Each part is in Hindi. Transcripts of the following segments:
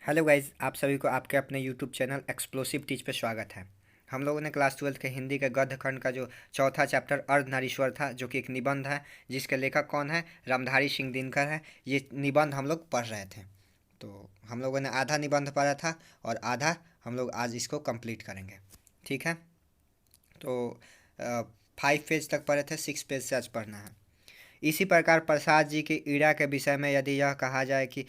हेलो गाइज, आप सभी को आपके अपने यूट्यूब चैनल एक्सप्लोसिव टीच पे स्वागत है। हम लोगों ने क्लास 12 के हिंदी के गद्य खंड का जो चौथा चैप्टर अर्धनारीश्वर था, जो कि एक निबंध है जिसके लेखक कौन है, रामधारी सिंह दिनकर है। ये निबंध हम लोग पढ़ रहे थे। तो हम लोगों ने आधा निबंध पढ़ा था और आधा हम लोग आज इसको कंप्लीट करेंगे। ठीक है। तो 5 पेज तक पढ़े थे, 6 पेज से आज पढ़ना है। इसी प्रकार प्रसाद जी की ईड़ा के विषय में यदि यह कहा जाए कि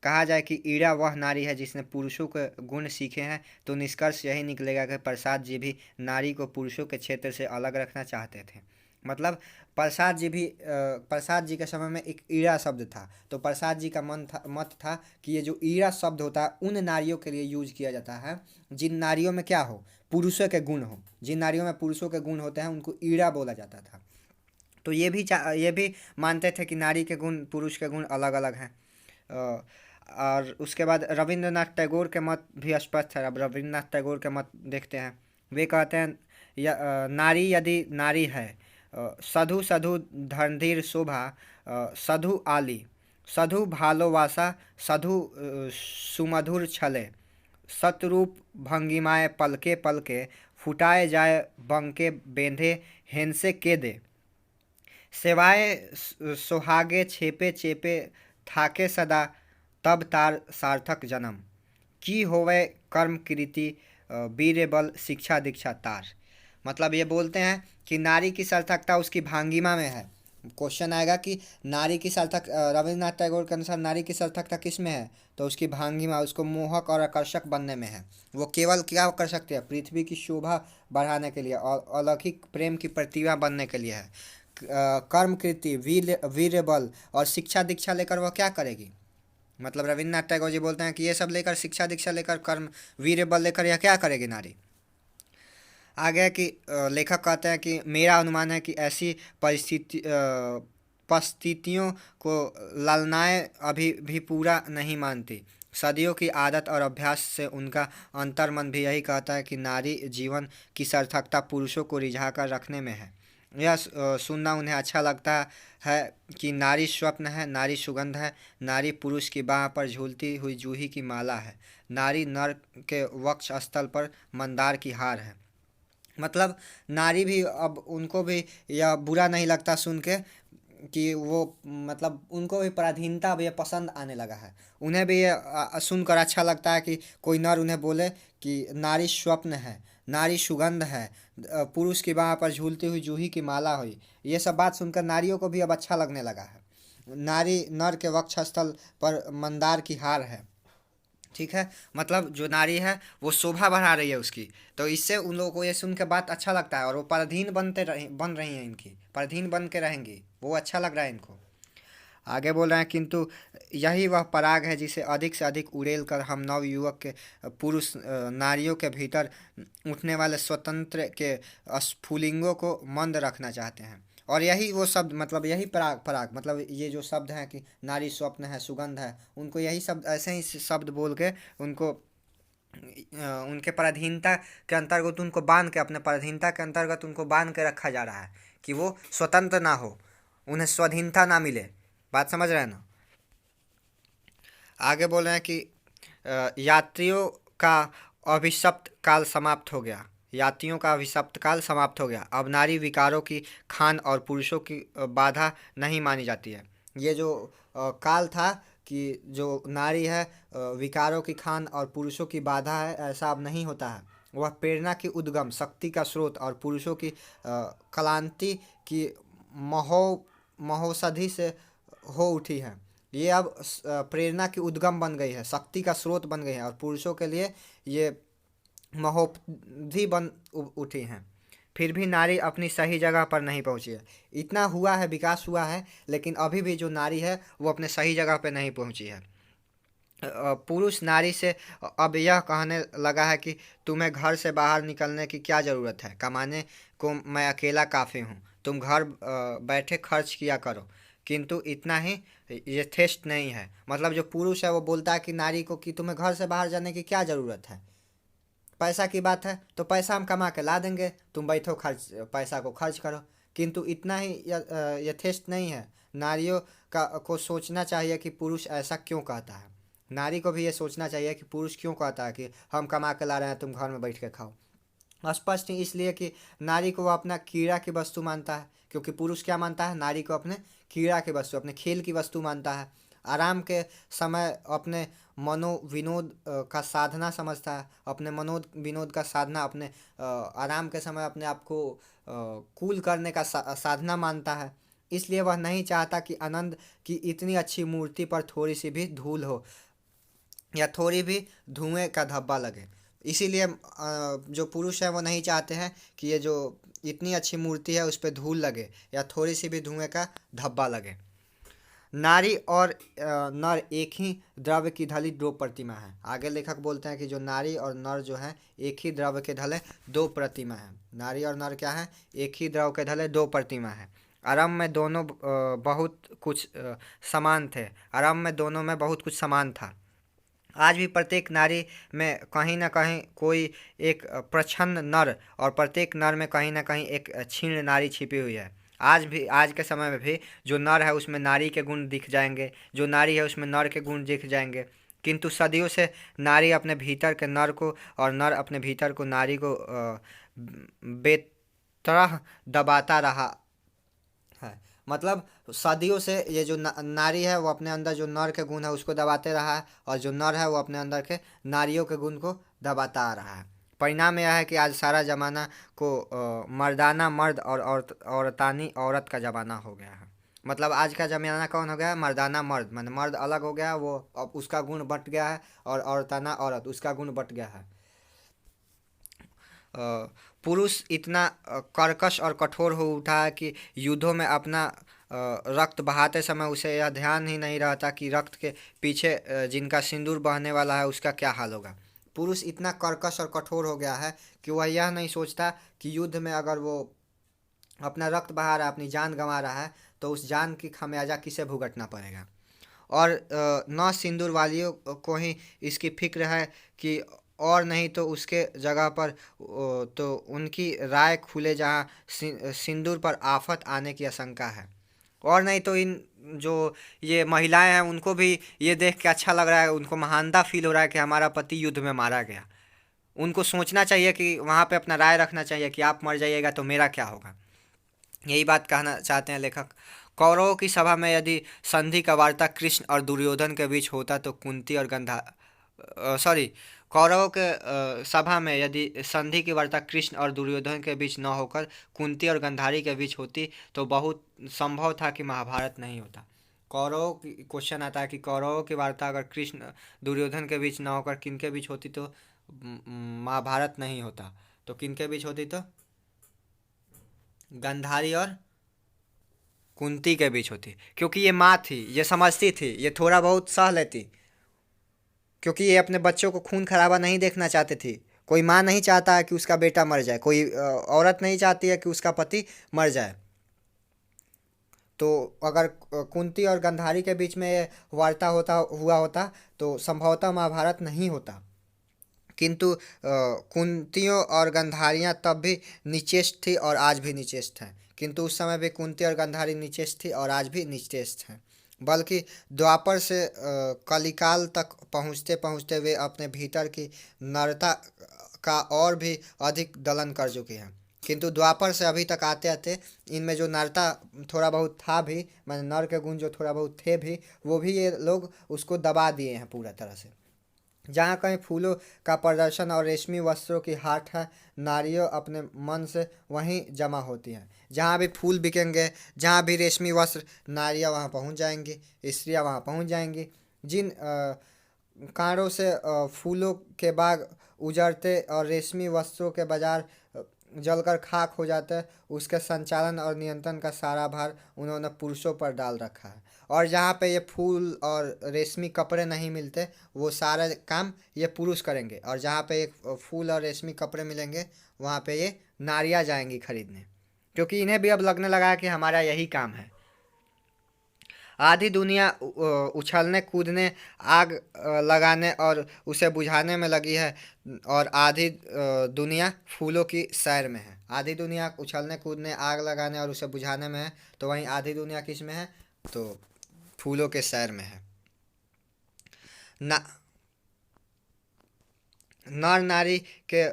कहा जाए कि ईड़ा वह नारी है जिसने पुरुषों के गुण सीखे हैं, तो निष्कर्ष यही निकलेगा कि प्रसाद जी भी नारी को पुरुषों के क्षेत्र से अलग रखना चाहते थे। मतलब प्रसाद जी के समय में एक ईड़ा शब्द था, तो प्रसाद जी का मत था कि ये जो ईड़ा शब्द होता है उन नारियों के लिए यूज किया जाता है जिन नारियों में क्या हो, पुरुषों के गुण हो। जिन नारियों में पुरुषों के गुण होते हैं उनको ईड़ा बोला जाता था। तो ये भी मानते थे कि नारी के गुण पुरुष के गुण अलग अलग हैं। और उसके बाद रविंद्रनाथ टैगोर के मत भी स्पष्ट है। अब रविंद्रनाथ टैगोर के मत देखते हैं। वे कहते हैं नारी यदि नारी है, साधु साधु धनधीर शोभा, साधु आली, साधु भालोवासा, साधु सुमधुर छले, सतरूप भंगिमाए पलके पलके, फुटाए जाए बंके बेंधे, हेनसे के दे, सेवाए सुहागे छेपे चेपे, थाके सदा तब तार सार्थक जन्म, की होवे कर्म कृति, वीर्य बल शिक्षा दीक्षा तार। मतलब ये बोलते हैं कि नारी की सार्थकता उसकी भांगिमा में है। क्वेश्चन आएगा कि नारी की सार्थक रविन्द्रनाथ टैगोर के अनुसार नारी की सार्थकता किस में है, तो उसकी भांगिमा, उसको मोहक और आकर्षक बनने में है। वो केवल क्या कर सकती है, पृथ्वी की शोभा बढ़ाने के लिए और अलौकिक प्रेम की प्रतिभा बनने के लिए है। कर्म कृति, वीर्य बल और शिक्षा दीक्षा लेकर वह क्या करेगी। मतलब रविन्द्रनाथ टैगोर जी बोलते हैं कि ये सब लेकर, शिक्षा दीक्षा लेकर, कर्म वीर्य बल लेकर यह क्या करेगी नारी। आगे कि लेखक कहते हैं कि मेरा अनुमान है कि ऐसी परिस्थितियों को लालनाएं अभी भी पूरा नहीं मानती। सदियों की आदत और अभ्यास से उनका अंतर्मन भी यही कहता है कि नारी जीवन की सार्थकता पुरुषों को रिझा कर रखने में है। यह सुनना उन्हें अच्छा लगता है कि नारी स्वप्न है, नारी सुगंध है, नारी पुरुष की बाह पर झूलती हुई जूही की माला है, नारी नर के वक्ष स्थल पर मंदार की हार है। मतलब नारी भी, अब उनको भी यह बुरा नहीं लगता सुन के कि वो, मतलब उनको भी पराधीनता अब ये पसंद आने लगा है। उन्हें भी ये सुनकर अच्छा लगता है कि कोई नर उन्हें बोले कि नारी स्वप्न है, नारी सुगंध है, पुरुष की बाह पर झूलती हुई जूही की माला हुई। ये सब बात सुनकर नारियों को भी अब अच्छा लगने लगा है। नारी नर के वक्षस्थल पर मंदार की हार है। ठीक है। मतलब जो नारी है वो शोभा बढ़ा रही है उसकी, तो इससे उन लोगों को ये सुन के बात अच्छा लगता है और वो पराधीन बन रही हैं, इनकी पराधीन बन के रहेंगी, वो अच्छा लग रहा है इनको। आगे बोल रहे हैं किंतु यही वह पराग है जिसे अधिक से अधिक उड़ेल कर हम नवयुवक के पुरुष नारियों के भीतर उठने वाले स्वतंत्र के स्फुलिंगों को मंद रखना चाहते हैं। और यही वो शब्द, मतलब यही पराग पराग मतलब ये जो शब्द हैं कि नारी स्वप्न है, सुगंध है, उनको यही शब्द, ऐसे ही शब्द बोल के उनको उनके पराधीनता के अंतर्गत उनको बांध के, अपने पराधीनता के अंतर्गत उनको बांध के रखा जा रहा है कि वो स्वतंत्र ना हो, उन्हें स्वाधीनता ना मिले। बात समझ रहे हैं ना। आगे बोल रहे हैं कि यात्रियों का अभिशप्त काल समाप्त हो गया, यात्रियों का अभिशप्त काल समाप्त हो गया। अब नारी विकारों की खान और पुरुषों की बाधा नहीं मानी जाती है। ये जो काल था कि जो नारी है विकारों की खान और पुरुषों की बाधा है, ऐसा अब नहीं होता है। वह प्रेरणा की उद्गम, शक्ति का स्रोत और पुरुषों की क्लांति की महो महोषधि से हो उठी है। ये अब प्रेरणा की उद्गम बन गई है, शक्ति का स्रोत बन गई है और पुरुषों के लिए ये महोपधि उठी हैं। फिर भी नारी अपनी सही जगह पर नहीं पहुंची है। इतना हुआ है, विकास हुआ है, लेकिन अभी भी जो नारी है वो अपने सही जगह पर नहीं पहुंची है। पुरुष नारी से अब यह कहने लगा है कि तुम्हें घर से बाहर निकलने की क्या ज़रूरत है, कमाने को मैं अकेला काफ़ी हूँ, तुम घर बैठे खर्च किया करो। किंतु इतना ही यथेष्ट नहीं है। मतलब जो पुरुष है वो बोलता है कि नारी को कि तुम्हें घर से बाहर जाने की क्या ज़रूरत है, पैसा की बात है तो पैसा हम कमा के ला देंगे, तुम बैठो खर्च, पैसा को खर्च करो। किंतु इतना ही यथेष्ट नहीं है। नारियों का को सोचना चाहिए कि पुरुष ऐसा क्यों कहता है। नारी को भी ये सोचना चाहिए कि पुरुष क्यों कहता है कि हम कमा के ला रहे हैं, तुम घर में बैठ के खाओ। स्पष्ट ही इसलिए कि नारी को वो अपना कीड़ा की वस्तु मानता है, क्योंकि पुरुष क्या मानता है, नारी को अपने कीड़ा की वस्तु, अपने खेल की वस्तु मानता है। आराम के समय अपने मनोविनोद का साधना समझता है, अपने मनोद विनोद का साधना, अपने आराम के समय अपने आप को कूल करने का साधना मानता है। इसलिए वह नहीं चाहता कि आनंद की इतनी अच्छी मूर्ति पर थोड़ी सी भी धूल हो या थोड़ी भी धुएं का धब्बा लगे। इसीलिए जो पुरुष है वो नहीं चाहते हैं कि ये जो इतनी अच्छी मूर्ति है उस पर धूल लगे या थोड़ी सी भी धुएं का धब्बा लगे। नारी और नर एक ही द्रव्य की ढली दो प्रतिमा है। आगे लेखक बोलते हैं कि जो नारी और नर जो है एक ही द्रव्य के ढले दो प्रतिमा है। नारी और नर क्या है, एक ही द्रव्य के ढले दो प्रतिमा है। आरंभ में दोनों बहुत कुछ समान थे। आरंभ में दोनों में बहुत कुछ समान था। आज भी प्रत्येक नारी में कहीं ना कहीं कोई एक प्रच्छन्न नर और प्रत्येक नर में कहीं ना कहीं एक क्षीण नारी छिपी हुई है। आज भी, आज के समय में भी जो नर है उसमें नारी के गुण दिख जाएंगे, जो नारी है उसमें नर के गुण दिख जाएंगे। किंतु सदियों से नारी अपने भीतर के नर को और नर अपने भीतर को नारी को बेतरह दबाता रहा है। मतलब सदियों से ये जो नारी है वो अपने अंदर जो नर के गुण है उसको दबाते रहा है, और जो नर है वो अपने अंदर के नारियों के गुण को दबाता आ रहा है। परिणाम यह है कि आज सारा ज़माना को मर्दाना मर्द और औरतानी औरत का ज़माना हो गया है। मतलब आज का ज़माना कौन हो गया है, मर्दाना मर्द, माने मर्द अलग हो गया, वो अब उसका गुण बट गया है, और औरताना औरत उसका गुण बट गया है। पुरुष इतना कर्कश और कठोर हो उठा है कि युद्धों में अपना रक्त बहाते समय उसे यह ध्यान ही नहीं रहता कि रक्त के पीछे जिनका सिंदूर बहने वाला है उसका क्या हाल होगा। पुरुष इतना कर्कश और कठोर हो गया है कि वह यह नहीं सोचता कि युद्ध में अगर वो अपना रक्त बहा रहा है, अपनी जान गंवा रहा है, तो उस जान की खमियाजा किसे भुगतना पड़ेगा। और नौ सिंदूर वालियों को ही इसकी फिक्र है कि और नहीं तो उसके जगह पर तो उनकी राय खुले जहाँ सिंदूर पर आफत आने की आशंका है। और नहीं तो इन जो ये महिलाएं हैं उनको भी ये देख के अच्छा लग रहा है, उनको महानता फील हो रहा है कि हमारा पति युद्ध में मारा गया। उनको सोचना चाहिए कि वहाँ पे अपना राय रखना चाहिए कि आप मर जाइएगा तो मेरा क्या होगा। यही बात कहना चाहते हैं लेखक। कौरवों की सभा में यदि संधि का वार्ता कृष्ण और दुर्योधन के बीच होता तो कुंती और सॉरी, कौरवों के सभा में यदि संधि की वार्ता कृष्ण और दुर्योधन के बीच न होकर कुंती और गंधारी के बीच होती तो बहुत संभव था कि महाभारत नहीं होता। कौरवों की क्वेश्चन आता है कि कौरवों की वार्ता अगर कृष्ण दुर्योधन के बीच न होकर किनके बीच होती तो महाभारत नहीं होता। तो किनके बीच होती तो गंधारी और कुंती के बीच होती, क्योंकि ये माँ थी, ये समझती थी, ये थोड़ा बहुत सह लेती, क्योंकि ये अपने बच्चों को खून खराबा नहीं देखना चाहती थी। कोई माँ नहीं चाहता है कि उसका बेटा मर जाए, कोई औरत नहीं चाहती है कि उसका पति मर जाए। तो अगर कुंती और गंधारी के बीच में वार्ता हुआ होता तो संभवतः महाभारत नहीं होता। किंतु कुंतियों और गंधारियाँ तब भी निचेष्ट थी और आज भी निचेष्ट हैं। किंतु उस समय भी कुंती और गंधारी निचेष्ट थी और आज भी निचेष्ट हैं। बल्कि द्वापर से कलिकाल तक पहुँचते पहुँचते वे अपने भीतर की नरता का और भी अधिक दलन कर चुके हैं। किंतु द्वापर से अभी तक आते आते इनमें जो नरता थोड़ा बहुत था भी, मैंने नर के गुण जो थोड़ा बहुत थे भी, वो भी ये लोग उसको दबा दिए हैं पूरा तरह से। जहाँ कहीं फूलों का प्रदर्शन और रेशमी वस्त्रों की हाट है, नारियों अपने मन से वहीं जमा होती हैं। जहाँ भी फूल बिकेंगे, जहाँ भी रेशमी वस्त्र, नारियाँ वहाँ पहुँच जाएंगी, स्त्रियाँ वहाँ पहुँच जाएंगी। जिन कांडों से फूलों के बाग उजड़ते और रेशमी वस्त्रों के बाजार जलकर खाक हो जाते हैं, उसके संचालन और नियंत्रण का सारा भार उन्होंने पुरुषों पर डाल रखा है। और जहाँ पे ये फूल और रेशमी कपड़े नहीं मिलते वो सारा काम ये पुरुष करेंगे, और जहाँ पे एक फूल और रेशमी कपड़े मिलेंगे वहाँ पे ये नारियाँ जाएंगी खरीदने, क्योंकि इन्हें भी अब लगने लगा है कि हमारा यही काम है। आधी दुनिया उछलने कूदने, आग लगाने और उसे बुझाने में लगी है, और आधी दुनिया फूलों की सैर में है। आधी दुनिया उछलने कूदने, आग लगाने और उसे बुझाने में है, तो वहीं आधी दुनिया किस में है, तो फूलों के सैर में है। ना नर नारी के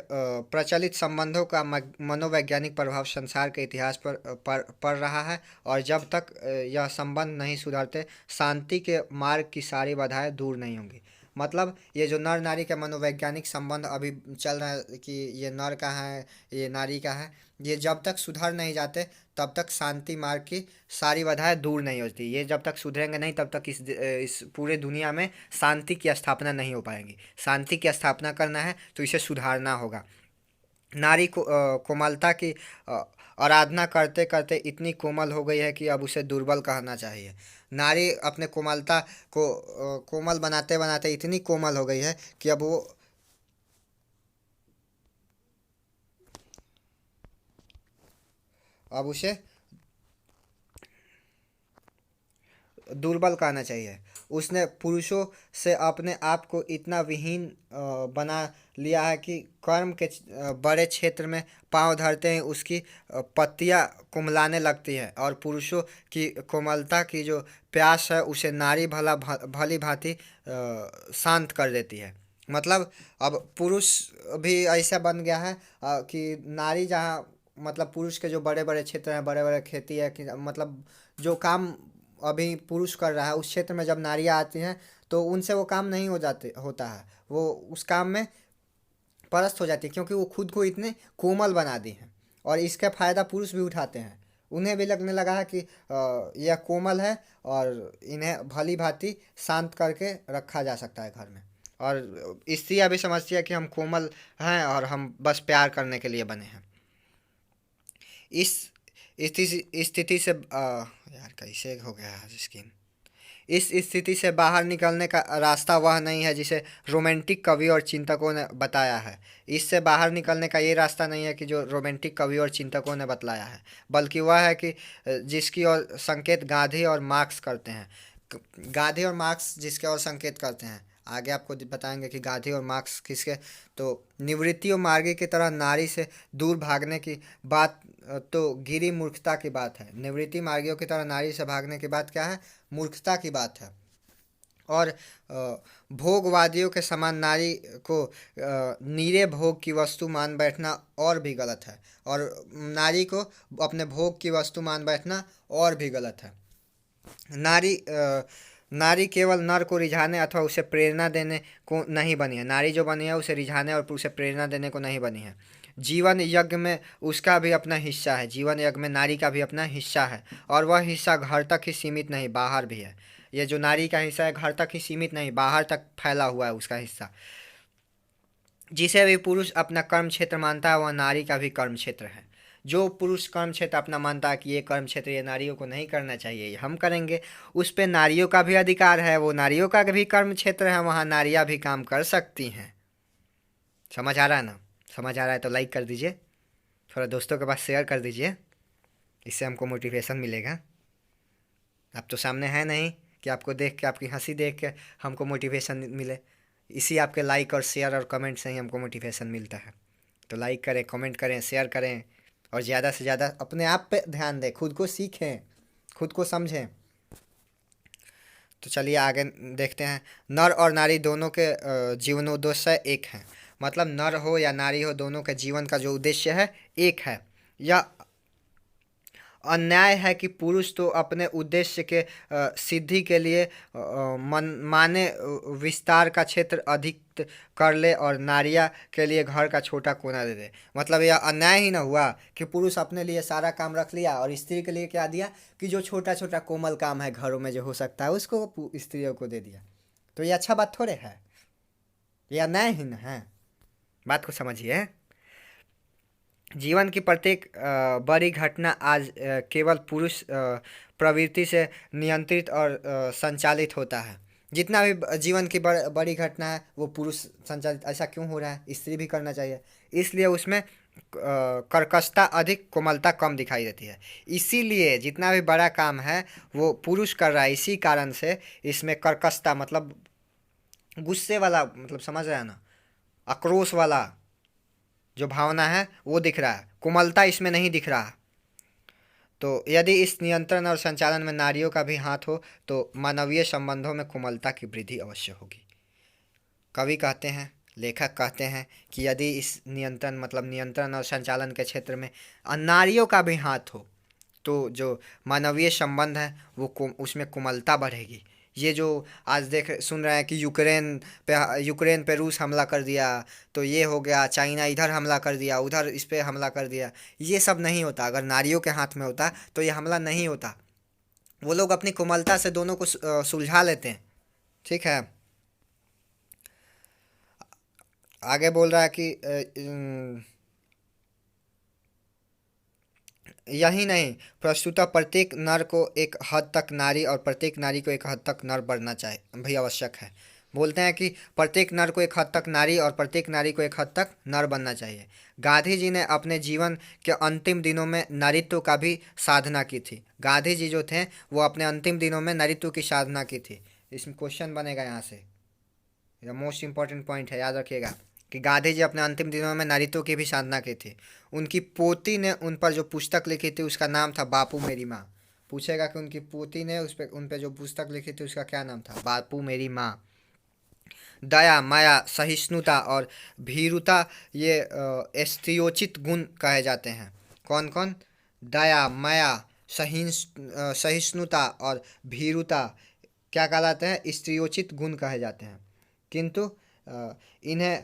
प्रचलित संबंधों का मनोवैज्ञानिक प्रभाव संसार के इतिहास पर पड़ रहा है, और जब तक यह संबंध नहीं सुधरते, शांति के मार्ग की सारी बाधाएं दूर नहीं होंगी। मतलब ये जो नर नारी का मनोवैज्ञानिक संबंध अभी चल रहा है कि ये नर का है, ये नारी का है, ये जब तक सुधर नहीं जाते तब तक शांति मार्ग की सारी बाधाएं दूर नहीं होती। ये जब तक सुधरेंगे नहीं तब तक इस पूरे दुनिया में शांति की स्थापना नहीं हो पाएगी। शांति की स्थापना करना है तो इसे सुधारना होगा। नारी को कोमलता की आराधना करते करते इतनी कोमल हो गई है कि अब उसे दुर्बल कहना चाहिए। नारी अपने कोमलता को कोमल बनाते बनाते इतनी कोमल हो गई है कि अब उसे दुर्बल कहना चाहिए। उसने पुरुषों से अपने आप को इतना विहीन बना लिया है कि कर्म के बड़े क्षेत्र में पांव धरते ही उसकी पत्तियां कुम्हलाने लगती है, और पुरुषों की कोमलता की जो प्यास है उसे नारी भली भांति शांत कर देती है। मतलब अब पुरुष भी ऐसा बन गया है कि नारी जहाँ, मतलब पुरुष के जो बड़े बड़े क्षेत्र हैं, बड़े बड़े खेती है, कि मतलब जो काम अभी पुरुष कर रहा है उस क्षेत्र में जब नारियां आती हैं तो उनसे वो काम नहीं होता है। वो उस काम में परास्त हो जाती है, क्योंकि वो खुद को इतने कोमल बना दी हैं, और इसका फ़ायदा पुरुष भी उठाते हैं। उन्हें भी लगने लगा है कि यह कोमल है और इन्हें भली भांति शांत करके रखा जा सकता है घर में। और स्त्रियाँ भी समझती है कि हम कोमल हैं और हम बस प्यार करने के लिए बने हैं। इस स्थिति से यार कैसे हो गया है स्क्रीन। इस स्थिति से बाहर निकलने का रास्ता वह नहीं है जिसे रोमांटिक कवि और चिंतकों ने बताया है। इससे बाहर निकलने का ये रास्ता नहीं है कि जो रोमांटिक कवि और चिंतकों ने बतलाया है, बल्कि वह है कि जिसकी ओर संकेत गांधी और मार्क्स करते हैं। गांधी और मार्क्स जिसके ओर संकेत करते हैं, आगे आपको बताएंगे कि गांधी और मार्क्स किसके। तो निवृत्ति और मार्गी की तरह नारी से दूर भागने की बात तो गिरी मूर्खता की बात है। निवृत्ति मार्गियों की तरह नारी से भागने की बात क्या है? मूर्खता की बात है। और भोगवादियों के समान नारी को नीरे भोग की वस्तु मान बैठना और भी गलत है, और नारी को अपने भोग की वस्तु मान बैठना और भी गलत है। नारी केवल नर को रिझाने अथवा उसे प्रेरणा देने को नहीं बनी है। नारी जो बनी है उसे रिझाने और उसे प्रेरणा देने को नहीं बनी है। जीवन यज्ञ में उसका भी अपना हिस्सा है। जीवन यज्ञ में नारी का भी अपना हिस्सा है, और वह हिस्सा घर तक ही सीमित नहीं, बाहर भी है। ये जो नारी का हिस्सा है घर तक ही सीमित नहीं, बाहर तक फैला हुआ है उसका हिस्सा। जिसे भी पुरुष अपना कर्म क्षेत्र मानता है वह नारी का भी कर्म क्षेत्र है। जो पुरुष कर्म क्षेत्र अपना मानता है कि ये कर्म क्षेत्र ये नारियों को नहीं करना चाहिए, ये हम करेंगे, उस पर नारियों का भी अधिकार है। वो नारियों का भी कर्म क्षेत्र है, वहाँ नारियाँ भी काम कर सकती हैं। समझ आ रहा है ना? समझ आ रहा है तो लाइक कर दीजिए, थोड़ा दोस्तों के पास शेयर कर दीजिए, इससे हमको मोटिवेशन मिलेगा। आप तो सामने है नहीं कि आपको देख के, आपकी हंसी देख के हमको मोटिवेशन मिले। इसी आपके लाइक और शेयर और कमेंट से ही हमको मोटिवेशन मिलता है। तो लाइक करें, कमेंट करें, शेयर करें, और ज़्यादा से ज़्यादा अपने आप पे ध्यान दें, खुद को सीखें, खुद को समझें। तो चलिए आगे देखते हैं। नर और नारी दोनों के जीवनोद्देश्य एक हैं। मतलब नर हो या नारी हो, दोनों के जीवन का जो उद्देश्य है एक है। यह अन्याय है कि पुरुष तो अपने उद्देश्य के सिद्धि के लिए माने विस्तार का क्षेत्र अधिक कर ले और नारियां के लिए घर का छोटा कोना दे दे। मतलब यह अन्याय ही ना हुआ कि पुरुष अपने लिए सारा काम रख लिया और स्त्री के लिए क्या दिया कि जो छोटा छोटा कोमल काम है घरों में जो हो सकता है उसको स्त्रियों को दे दिया। तो ये अच्छा बात थोड़े है, ये अन्याय ही ना है। बात को समझिए। जीवन की प्रत्येक बड़ी घटना आज केवल पुरुष प्रवृत्ति से नियंत्रित और संचालित होता है। जितना भी जीवन की बड़ी घटना है वो पुरुष संचालित। ऐसा क्यों हो रहा है? स्त्री भी करना चाहिए, इसलिए उसमें कर्कशता अधिक, कोमलता कम दिखाई देती है। इसीलिए जितना भी बड़ा काम है वो पुरुष कर रहा है, इसी कारण से इसमें कर्कशता, मतलब गुस्से वाला, मतलब समझ रहे हैं ना, आक्रोश वाला जो भावना है वो दिख रहा है, कोमलता इसमें नहीं दिख रहा। तो यदि इस नियंत्रण और संचालन में नारियों का भी हाथ हो तो मानवीय संबंधों में कोमलता की वृद्धि अवश्य होगी। कवि कहते हैं, लेखक कहते हैं कि यदि इस नियंत्रण मतलब नियंत्रण और संचालन के क्षेत्र में नारियों का भी हाथ हो तो जो मानवीय संबंध है वो उसमें कोमलता बढ़ेगी। ये जो आज देख सुन रहे हैं कि यूक्रेन पे रूस हमला कर दिया, तो ये हो गया, चाइना इधर हमला कर दिया, उधर इस पे हमला कर दिया, ये सब नहीं होता अगर नारियों के हाथ में होता तो ये हमला नहीं होता। वो लोग अपनी कोमलता से दोनों को सुलझा लेते हैं। ठीक है, आगे बोल रहा है कि यही नहीं, प्रस्तुतः प्रत्येक नर को एक हद तक नारी और प्रत्येक नारी को एक हद तक नर बनना चाहिए भी आवश्यक है। बोलते हैं कि प्रत्येक नर को एक हद तक नारी और प्रत्येक नारी को एक हद तक नर बनना चाहिए। गांधी जी ने अपने जीवन के अंतिम दिनों में नारीत्व का भी साधना की थी। गांधी जी जो थे वो अपने अंतिम दिनों में नारीत्व की साधना की थी। इसमें क्वेश्चन बनेगा यहाँ से, यह मोस्ट इंपॉर्टेंट पॉइंट है, याद रखिएगा कि गांधी जी अपने अंतिम दिनों में नारीत्व की भी साधना की थी। उनकी पोती ने उन पर जो पुस्तक लिखी थी उसका नाम था बापू मेरी माँ। पूछेगा कि उनकी पोती ने उन पे जो पुस्तक लिखी थी उसका क्या नाम था, बापू मेरी माँ। दया, माया, सहिष्णुता और भीरुता ये स्त्रियोचित गुण कहे जाते हैं। कौन कौन? दया, माया, सहिष्णुता और भीरुता क्या कहलाते हैं? स्त्रियोचित गुण कहे जाते हैं। किंतु इन्हें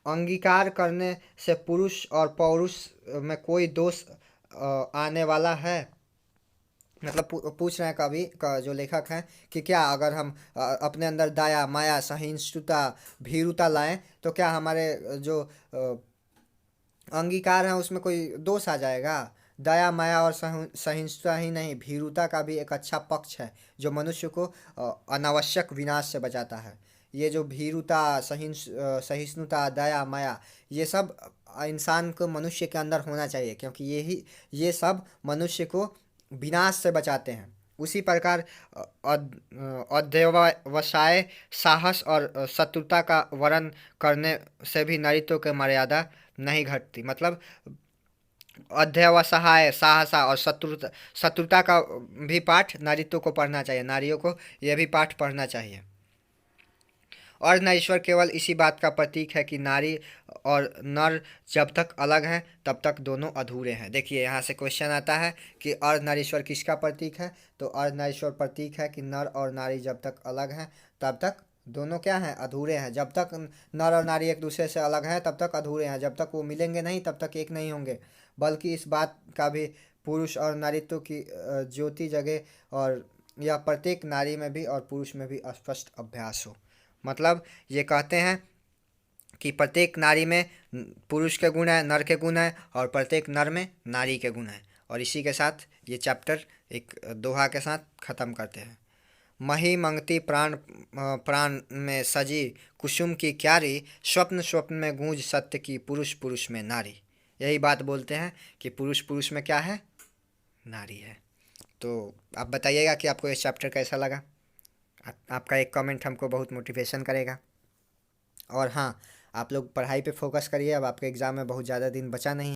अंगीकार करने से पुरुष और पौरुष में कोई दोष आने वाला है? मतलब पूछ रहे हैं कवि का जो लेखक हैं कि क्या अगर हम अपने अंदर दया, माया, सहिष्णुता, भीरुता लाएं तो क्या हमारे जो अंगीकार हैं उसमें कोई दोष आ जाएगा? दया, माया और सहिष्णुता ही नहीं, भीरुता का भी एक अच्छा पक्ष है जो मनुष्य को अनावश्यक विनाश से बचाता है। ये जो भीरुता, सहिष्णुता, दया, माया, ये सब इंसान को, मनुष्य के अंदर होना चाहिए, क्योंकि ये सब मनुष्य को विनाश से बचाते हैं। उसी प्रकार अध्यवसाय, साहस और शत्रुता का वर्ण करने से भी नारीत्व की मर्यादा नहीं घटती। मतलब अध्यवसाय, साहसा और शत्रुता का भी पाठ नारीत्व को पढ़ना चाहिए, नारियों को यह भी पाठ पढ़ना चाहिए। अर्धनारीश्वर केवल इसी बात का प्रतीक है कि नारी और नर जब तक अलग हैं तब तक दोनों अधूरे हैं। देखिए यहाँ से क्वेश्चन आता है कि अर्धनारीश्वर किसका प्रतीक है, तो अर्धनारीश्वर प्रतीक है कि नर और नारी जब तक अलग हैं तब तक दोनों क्या हैं? अधूरे हैं। जब तक नर और नारी एक दूसरे से अलग हैं तब तक अधूरे हैं, जब तक वो मिलेंगे नहीं तब तक एक नहीं होंगे। बल्कि इस बात का भी पुरुष और नारीत्व की ज्योति जगे और यह प्रत्येक नारी में भी और पुरुष में भी स्पष्ट अभ्यास हो। मतलब ये कहते हैं कि प्रत्येक नारी में पुरुष के गुण है, नर के गुण है, और प्रत्येक नर में नारी के गुण है। और इसी के साथ ये चैप्टर एक दोहा के साथ ख़त्म करते हैं। मही मंगती प्राण प्राण में सजी कुसुम की क्यारी, स्वप्न स्वप्न में गूंज सत्य की, पुरुष पुरुष में नारी। यही बात बोलते हैं कि पुरुष पुरुष में क्या है? नारी है। तो आप बताइएगा कि आपको ये चैप्टर कैसा लगा। आपका एक कमेंट हमको बहुत मोटिवेशन करेगा। और हाँ, आप लोग पढ़ाई पे फोकस करिए, अब आपके एग्ज़ाम में बहुत ज़्यादा दिन बचा नहीं।